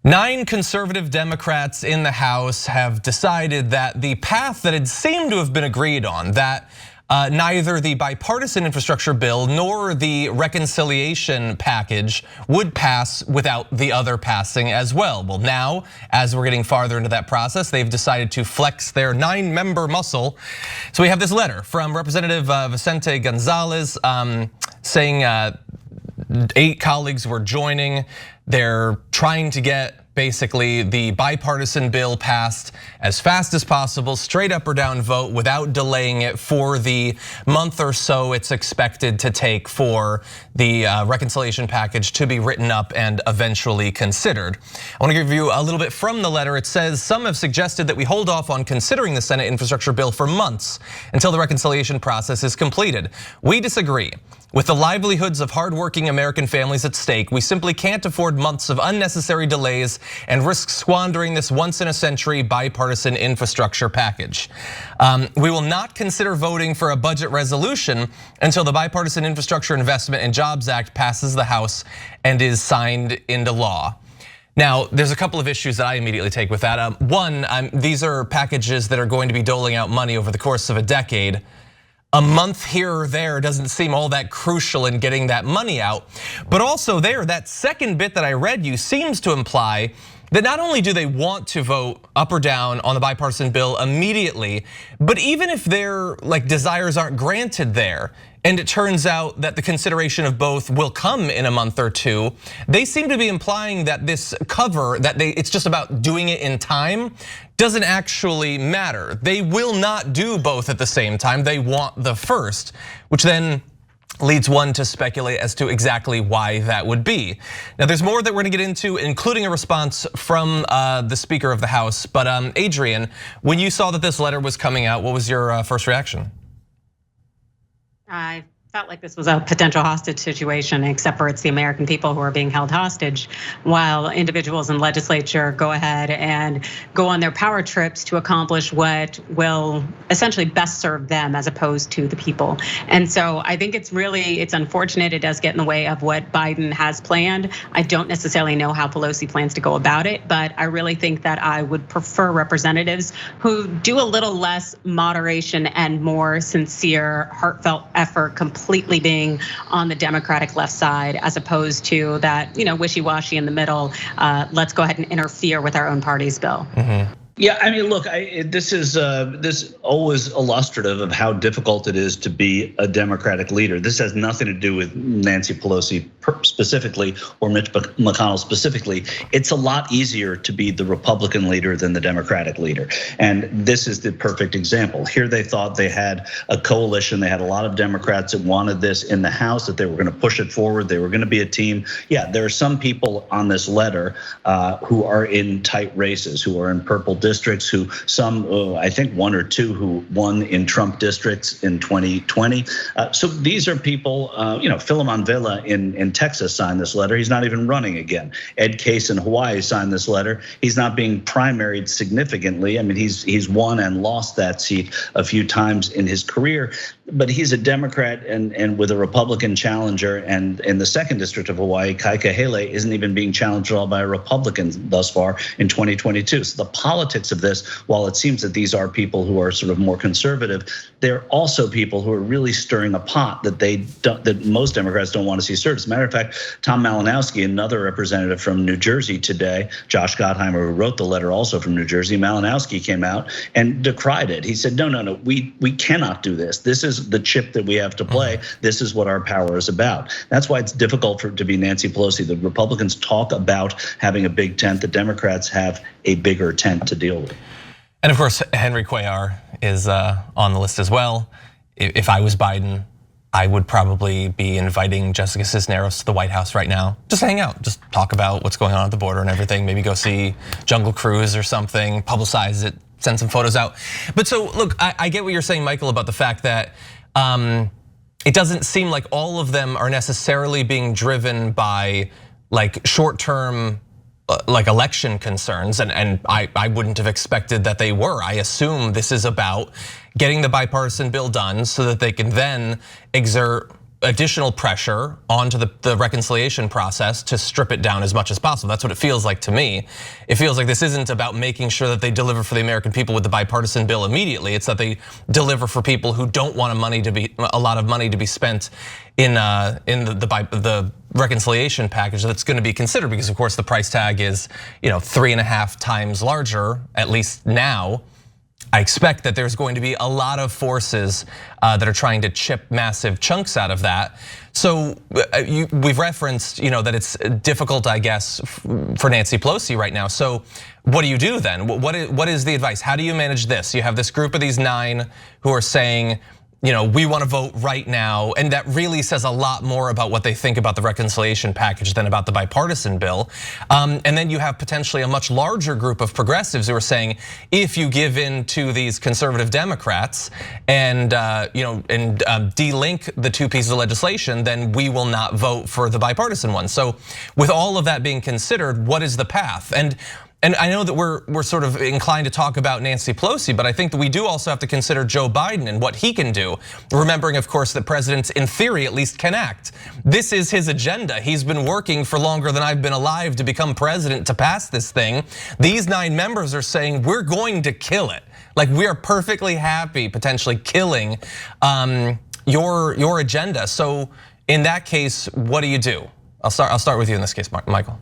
9 conservative Democrats in the House have decided that the path that had seemed to have been agreed on, that neither the bipartisan infrastructure bill nor the reconciliation package would pass without the other passing as well. Well, now, as we're getting farther into that process, they've decided to flex their 9-member muscle. So we have this letter from Representative Vicente Gonzalez saying 8 colleagues were joining. They're trying to get basically the bipartisan bill passed as fast as possible, straight up or down vote without delaying it for the month or so it's expected to take for the reconciliation package to be written up and eventually considered. I want to give you a little bit from the letter. It says, some have suggested that we hold off on considering the Senate infrastructure bill for months until the reconciliation process is completed. We disagree. With the livelihoods of hardworking American families at stake, we simply can't afford months of unnecessary delays and risk squandering this once-in-a-century bipartisan infrastructure package. We will not consider voting for a budget resolution until the Bipartisan Infrastructure Investment and Jobs Act passes the House and is signed into law. Now, there's a couple of issues that I immediately take with that. One, these are packages that are going to be doling out money over the course of a decade. A month here or there doesn't seem all that crucial in getting that money out. But also there, that second bit that I read you seems to imply that not only do they want to vote up or down on the bipartisan bill immediately, but even if their desires aren't granted there, and it turns out that the consideration of both will come in a month or two, they seem to be implying that this cover, that it's just about doing it in time, doesn't actually matter. They will not do both at the same time. They want the first, which then leads one to speculate as to exactly why that would be. Now, there's more that we're gonna get into, including a response from the Speaker of the House. But Adrienne, when you saw that this letter was coming out, what was your first reaction? I felt like this was a potential hostage situation, except for it's the American people who are being held hostage, while individuals in legislature go ahead and go on their power trips to accomplish what will essentially best serve them as opposed to the people. And so I think it's unfortunate. It does get in the way of what Biden has planned. I don't necessarily know how Pelosi plans to go about it, but I really think that I would prefer representatives who do a little less moderation and more sincere, heartfelt effort, completely being on the Democratic left side, as opposed to that, wishy-washy in the middle. Let's go ahead and interfere with our own party's bill. Yeah, I mean, look, this is always illustrative of how difficult it is to be a Democratic leader. This has nothing to do with Nancy Pelosi specifically or Mitch McConnell specifically. It's a lot easier to be the Republican leader than the Democratic leader. And this is the perfect example. Here they thought they had a coalition. They had a lot of Democrats that wanted this in the House, that they were gonna push it forward. They were gonna be a team. Yeah, there are some people on this letter who are in tight races, who are in purple districts, who I think 1 or 2 who won in Trump districts in 2020. So these are people, Philemon Vela in Texas signed this letter. He's not even running again. Ed Case in Hawaii signed this letter. He's not being primaried significantly. I mean, he's won and lost that seat a few times in his career, but he's a Democrat and with a Republican challenger. And in the 2nd district of Hawaii, Kai Kahele isn't even being challenged at all by a Republican thus far in 2022. So the politics of this, while it seems that these are people who are sort of more conservative, they're also people who are really stirring a pot that most Democrats don't want to see stirred. As a matter of fact, Tom Malinowski, another representative from New Jersey today, Josh Gottheimer, who wrote the letter also from New Jersey, Malinowski came out and decried it. He said, no, we cannot do this. This is the chip that we have to play. This is what our power is about. That's why it's difficult to be Nancy Pelosi. The Republicans talk about having a big tent. The Democrats have a bigger tent to deal with. And of course, Henry Cuellar is on the list as well. If I was Biden, I would probably be inviting Jessica Cisneros to the White House right now. Just hang out, just talk about what's going on at the border and everything. Maybe go see Jungle Cruise or something, publicize it, send some photos out. But so look, I get what you're saying, Michael, about the fact that it doesn't seem like all of them are necessarily being driven by short-term election concerns, and I wouldn't have expected that they were. I assume this is about getting the bipartisan bill done so that they can then exert additional pressure onto the reconciliation process to strip it down as much as possible. That's what it feels like to me. It feels like this isn't about making sure that they deliver for the American people with the bipartisan bill immediately. It's that they deliver for people who don't want a lot of money to be spent in the reconciliation package that's going to be considered, because of course the price tag is 3.5 times larger, at least now. I expect that there's going to be a lot of forces that are trying to chip massive chunks out of that. So we've referenced, that it's difficult, I guess, for Nancy Pelosi right now. So what do you do then? What is the advice? How do you manage this? You have this group of these 9 who are saying, we want to vote right now. And that really says a lot more about what they think about the reconciliation package than about the bipartisan bill. And then you have potentially a much larger group of progressives who are saying, if you give in to these conservative Democrats and delink the 2 pieces of legislation, then we will not vote for the bipartisan one. So with all of that being considered, what is the path? And I know that we're sort of inclined to talk about Nancy Pelosi, but I think that we do also have to consider Joe Biden and what he can do. Remembering, of course, that presidents, in theory, at least can act. This is his agenda. He's been working for longer than I've been alive to become president to pass this thing. These 9 members are saying we're going to kill it. Like, we are perfectly happy potentially killing your agenda. So in that case, what do you do? I'll start with you in this case, Michael.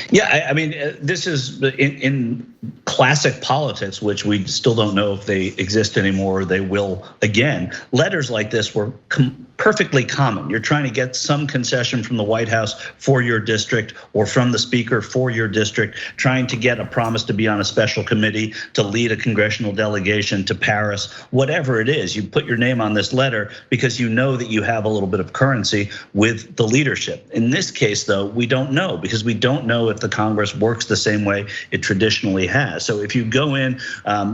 Yeah, I mean, this is in classic politics, which we still don't know if they exist anymore or they will again. Letters like this were perfectly common. You're trying to get some concession from the White House for your district or from the speaker for your district, trying to get a promise to be on a special committee, to lead a congressional delegation to Paris, whatever it is. You put your name on this letter because you know that you have a little bit of currency with the leadership. In this case, though, we don't know, because we don't know if the Congress works the same way it traditionally has. So if you go in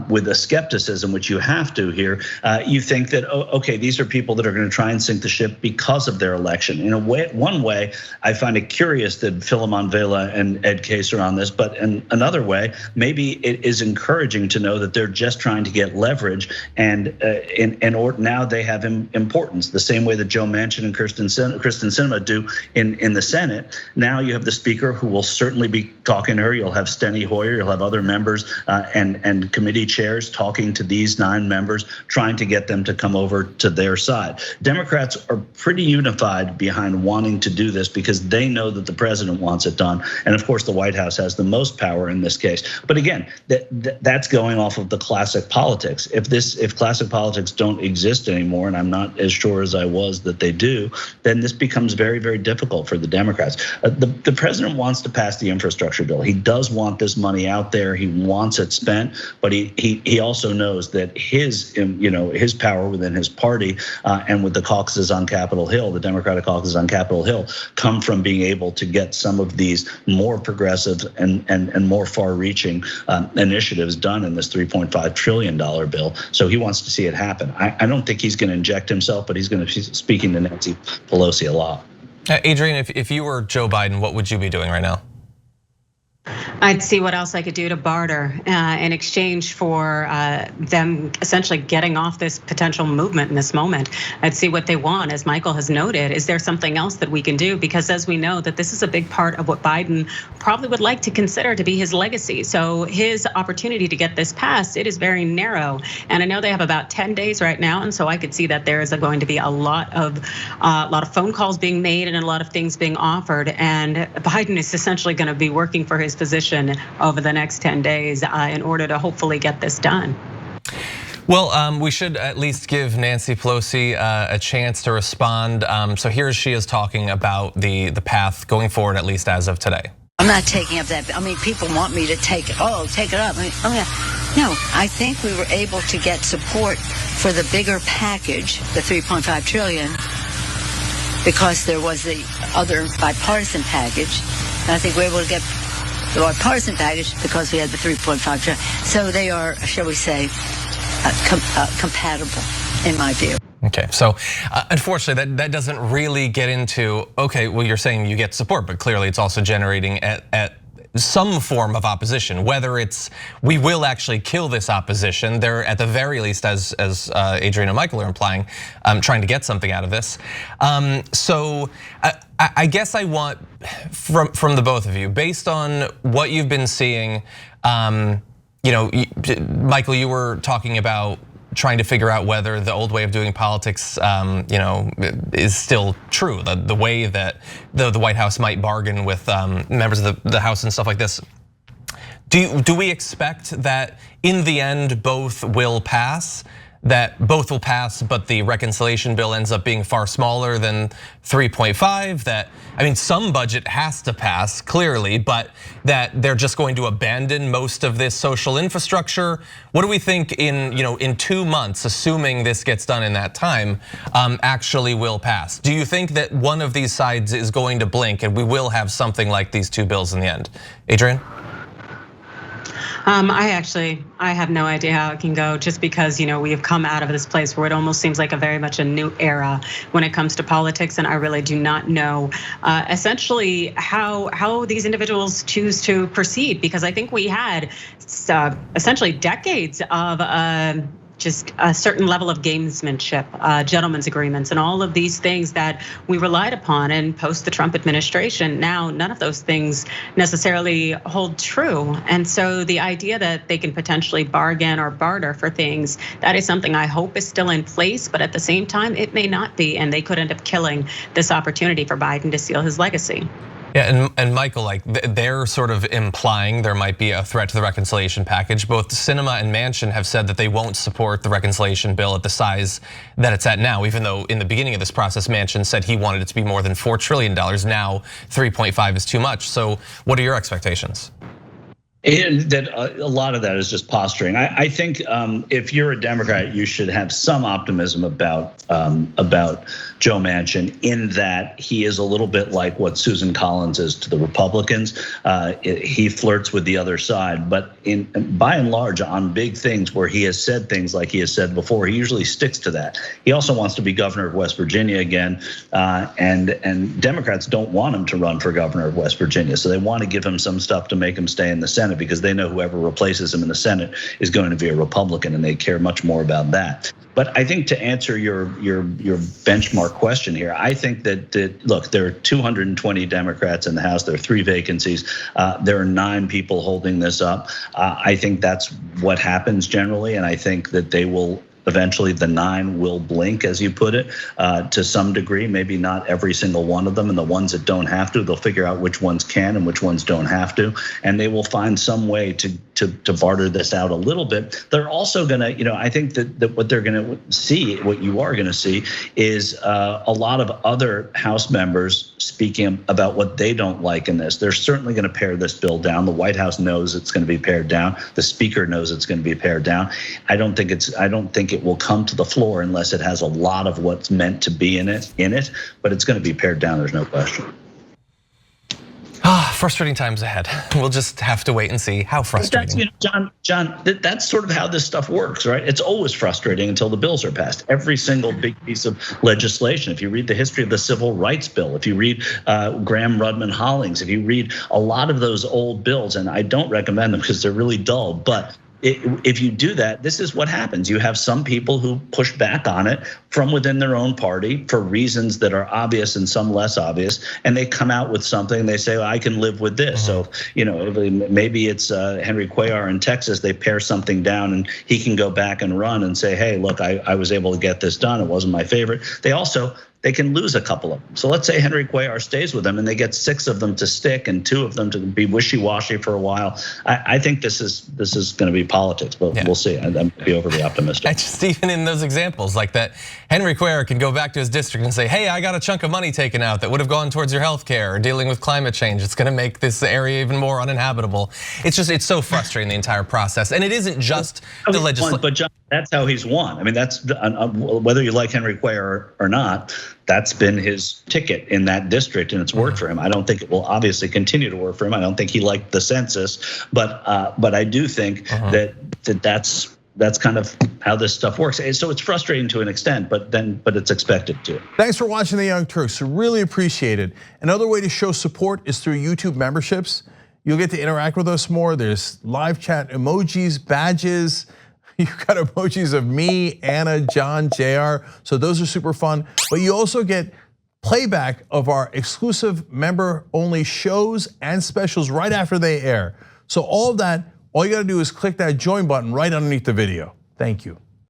with a skepticism, which you have to here, you think that, okay, these are people that are going to try and sink the ship because of their election. In a way, one way, I find it curious that Philemon Vela and Ed Case are on this, but in another way, maybe it is encouraging to know that they're just trying to get leverage, and now they have importance, the same way that Joe Manchin and Kristen Sinema do in the Senate. Now you have the speaker who will certainly be talking to her. You'll have Steny Hoyer, you'll have other members and committee chairs talking to these 9 members, trying to get them to come over to their side. Democrats are pretty unified behind wanting to do this because they know that the president wants it done. And of course, the White House has the most power in this case. But again, that's going off of the classic politics. If classic politics don't exist anymore, and I'm not as sure as I was that they do, then this becomes very, very difficult for the Democrats. The president wants to pass the infrastructure bill. He does want this money out there. He wants it spent, but he also knows that his power within his party and with the caucuses on Capitol Hill, the Democratic caucuses on Capitol Hill, come from being able to get some of these more progressive and more far-reaching initiatives done in this $3.5 trillion bill. So he wants to see it happen. I don't think he's going to inject himself, but he's going to be speaking to Nancy Pelosi a lot. Adrienne, if you were Joe Biden, what would you be doing right now? I'd see what else I could do to barter in exchange for them essentially getting off this potential movement in this moment. I'd see what they want, as Michael has noted. Is there something else that we can do? Because as we know, that this is a big part of what Biden probably would like to consider to be his legacy. So his opportunity to get this passed, it is very narrow. And I know they have about 10 days right now, and so I could see that there is going to be a lot of phone calls being made and a lot of things being offered. And Biden is essentially going to be working for his position over the next 10 days in order to hopefully get this done. Well, we should at least give Nancy Pelosi a chance to respond. So here she is talking about the path going forward, at least as of today. I'm not taking up that. I mean, people want me to take it. Oh, take it up. I mean, oh yeah. No, I think we were able to get support for the bigger package, the 3.5 trillion, because there was the other bipartisan package. And I think we were able to get the bipartisan package because we had the 3.5 trillion. So they are, shall we say, compatible in my view. Okay, so unfortunately that doesn't really get into, okay, well you're saying you get support, but clearly it's also generating at some form of opposition, whether it's we will actually kill this opposition. They're at the very least, as Adrienne and Michael are implying, trying to get something out of this. So I guess I want from the both of you, based on what you've been seeing, Michael, you were talking about trying to figure out whether the old way of doing politics, is still true. The way that the White House might bargain with members of the House and stuff like this. Do we expect that in the end both will pass? That both will pass, but the reconciliation bill ends up being far smaller than 3.5. That, I mean, some budget has to pass clearly, but that they're just going to abandon most of this social infrastructure. What do we think in 2 months, assuming this gets done in that time, actually will pass? Do you think that one of these sides is going to blink and we will have something like these two bills in the end? Adrienne? I have no idea how it can go, just because we have come out of this place where it almost seems like very much a new era when it comes to politics, and I really do not know essentially how these individuals choose to proceed, because I think we had essentially decades of just a certain level of gamesmanship, gentlemen's agreements, and all of these things that we relied upon in post the Trump administration. Now, none of those things necessarily hold true. And so the idea that they can potentially bargain or barter for things, that is something I hope is still in place, but at the same time, it may not be, and they could end up killing this opportunity for Biden to seal his legacy. Yeah, and Michael, like they're sort of implying there might be a threat to the reconciliation package. Both Sinema and Manchin have said that they won't support the reconciliation bill at the size that it's at now, even though in the beginning of this process, Manchin said he wanted it to be more than $4 trillion. Now 3.5 is too much. So what are your expectations? And that a lot of that is just posturing. I think if you're a Democrat, you should have some optimism about Joe Manchin, in that he is a little bit like what Susan Collins is to the Republicans. He flirts with the other side, but by and large, on big things where he has said things like he has said before, he usually sticks to that. He also wants to be governor of West Virginia again, and Democrats don't want him to run for governor of West Virginia, so they want to give him some stuff to make him stay in the Senate, because they know whoever replaces him in the Senate is going to be a Republican, and they care much more about that. But I think to answer your benchmark question here, I think that look, there are 220 Democrats in the House. There are 3 vacancies. There are 9 people holding this up. I think that's what happens generally, and I think that they will. Eventually, the 9 will blink, as you put it, to some degree. Maybe not every single one of them, and the ones that don't have to, they'll figure out which ones can and which ones don't have to, and they will find some way to barter this out a little bit. They're also gonna, I think that what they're gonna see, what you are gonna see, is a lot of other House members speaking about what they don't like in this. They're certainly gonna pare this bill down. The White House knows it's gonna be pared down. The Speaker knows it's gonna be pared down. I don't think it will come to the floor unless it has a lot of what's meant to be in it, but it's going to be pared down, there's no question. Frustrating times ahead. We'll just have to wait and see how frustrating. John, that's sort of how this stuff works, right? It's always frustrating until the bills are passed. Every single big piece of legislation, if you read the history of the Civil Rights Bill, if you read Graham Rudman Hollings, if you read a lot of those old bills, and I don't recommend them because they're really dull, but if you do that, this is what happens. You have some people who push back on it from within their own party for reasons that are obvious and some less obvious, and they come out with something. They say, well, I can live with this. So, maybe it's Henry Cuellar in Texas. They pare something down, and he can go back and run and say, hey, look, I was able to get this done. It wasn't my favorite. They can lose a couple of them. So let's say Henry Cuellar stays with them, and they get 6 of them to stick and 2 of them to be wishy-washy for a while. I think this is going to be politics, but We'll see. I'm be overly optimistic. Just even in those examples like that, Henry Cuellar can go back to his district and say, hey, I got a chunk of money taken out that would have gone towards your health care or dealing with climate change. It's going to make this area even more uninhabitable. It's so frustrating, the entire process. And it isn't just the legislation. But John, that's how he's won. I mean, that's whether you like Henry Cuellar or not, that's been his ticket in that district, and it's worked for him. I don't think it will obviously continue to work for him. I don't think he liked the census, but I do think that's kind of how this stuff works. So it's frustrating to an extent, but it's expected to. Thanks for watching the Young Turks. Really appreciate it. Another way to show support is through YouTube memberships. You'll get to interact with us more. There's live chat emojis, badges. You've got emojis of me, Anna, John, JR. So those are super fun. But you also get playback of our exclusive member-only shows and specials right after they air. So all of that, all you gotta do is click that join button right underneath the video. Thank you.